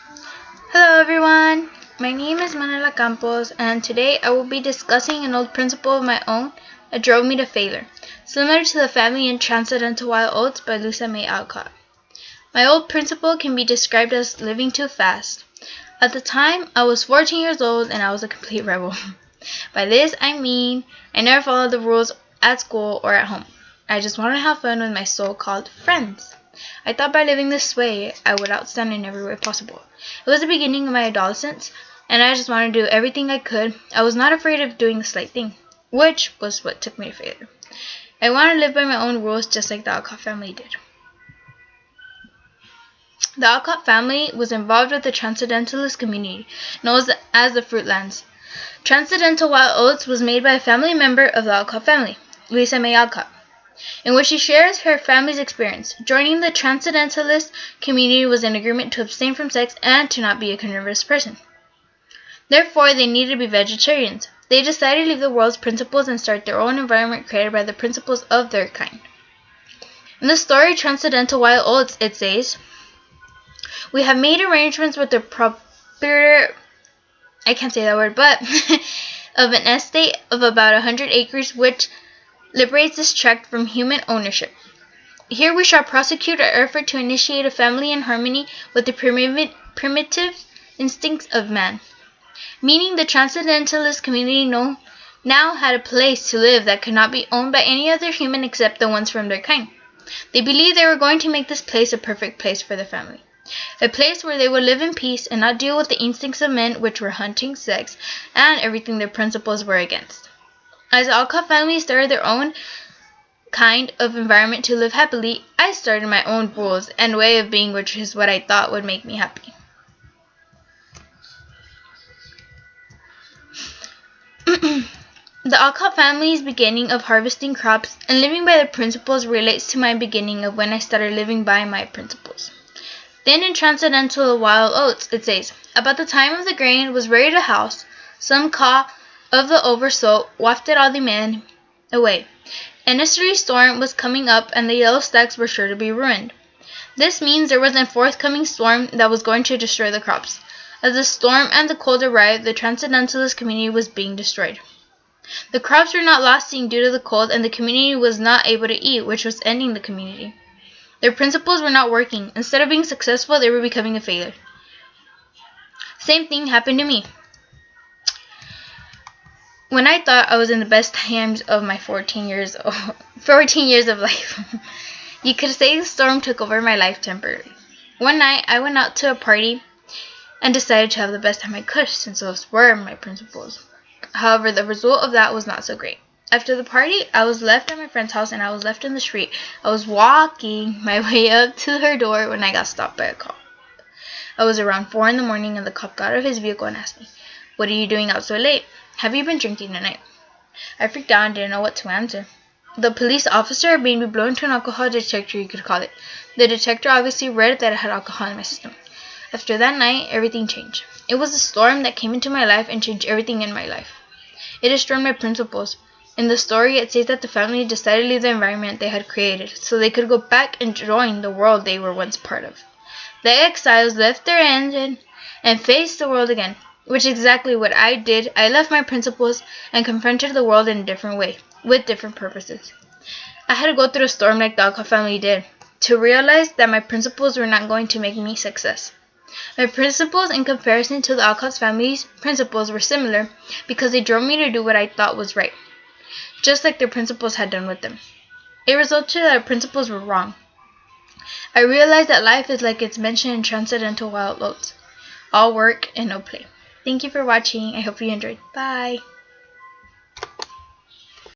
Hello everyone, my name is Manuela Campos and today I will be discussing an old principle of my own that drove me to failure, similar to the family in Transcendental Wild Oats by Louisa May Alcott. My old principle can be described as living too fast. At the time, I was 14 years old and I was a complete rebel. By this I mean I never followed the rules at school or at home. I just wanted to have fun with my so-called friends. I thought by living this way, I would outstand in every way possible. It was the beginning of my adolescence, and I just wanted to do everything I could. I was not afraid of doing the slight thing, which was what took me to failure. I wanted to live by my own rules just like the Alcott family did. The Alcott family was involved with the Transcendentalist community, known as the Fruitlands. Transcendental Wild Oats was made by a family member of the Alcott family, Louisa May Alcott, in which she shares her family's experience. Joining the Transcendentalist community was an agreement to abstain from sex and to not be a carnivorous person. Therefore, they needed to be vegetarians. They decided to leave the world's principles and start their own environment created by the principles of their kind. In the story Transcendental Wild Oats, it says, "We have made arrangements with the proprietor," I can't say that word, but of an estate of about 100 acres which liberates this tract from human ownership. Here we shall prosecute our effort to initiate a family in harmony with the primitive instincts of man." Meaning the Transcendentalist community now had a place to live that could not be owned by any other human except the ones from their kind. They believed they were going to make this place a perfect place for the family. A place where they would live in peace and not deal with the instincts of men, which were hunting, sex, and everything their principles were against. As the Alcott family started their own kind of environment to live happily, I started my own rules and way of being, which is what I thought would make me happy. The Alcott family's beginning of harvesting crops and living by their principles relates to my beginning of when I started living by my principles. Then in Transcendental Wild Oats, it says, "About the time of the grain was ready to house, some caw of the oversoul wafted all the men away. An easterly storm was coming up, and the yellow stacks were sure to be ruined." This means there was a forthcoming storm that was going to destroy the crops. As the storm and the cold arrived, the Transcendentalist community was being destroyed. The crops were not lasting due to the cold, and the community was not able to eat, which was ending the community. Their principles were not working. Instead of being successful, they were becoming a failure. Same thing happened to me. When I thought I was in the best times of my 14 years of life, you could say the storm took over my life temporarily. One night, I went out to a party and decided to have the best time I could, since those were my principles. However, the result of that was not so great. After the party, I was left at my friend's house and I was left in the street. I was walking my way up to her door when I got stopped by a cop. I was around 4 in the morning and the cop got out of his vehicle and asked me, "What are you doing out so late? Have you been drinking tonight?" I freaked out and didn't know what to answer. The police officer made me blow into an alcohol detector, you could call it. The detector obviously read that I had alcohol in my system. After that night, everything changed. It was a storm that came into my life and changed everything in my life. It destroyed my principles. In the story, it says that the family decided to leave the environment they had created so they could go back and join the world they were once part of. The exiles left their engine and faced the world again, which is exactly what I did. I left my principles and confronted the world in a different way, with different purposes. I had to go through a storm like the Alcott family did, to realize that my principles were not going to make me success. My principles in comparison to the Alcott family's principles were similar because they drove me to do what I thought was right, just like their principles had done with them. It resulted that our principles were wrong. I realized that life is like it's mentioned in Transcendental Wild Oats, all work and no play. Thank you for watching. I hope you enjoyed. Bye.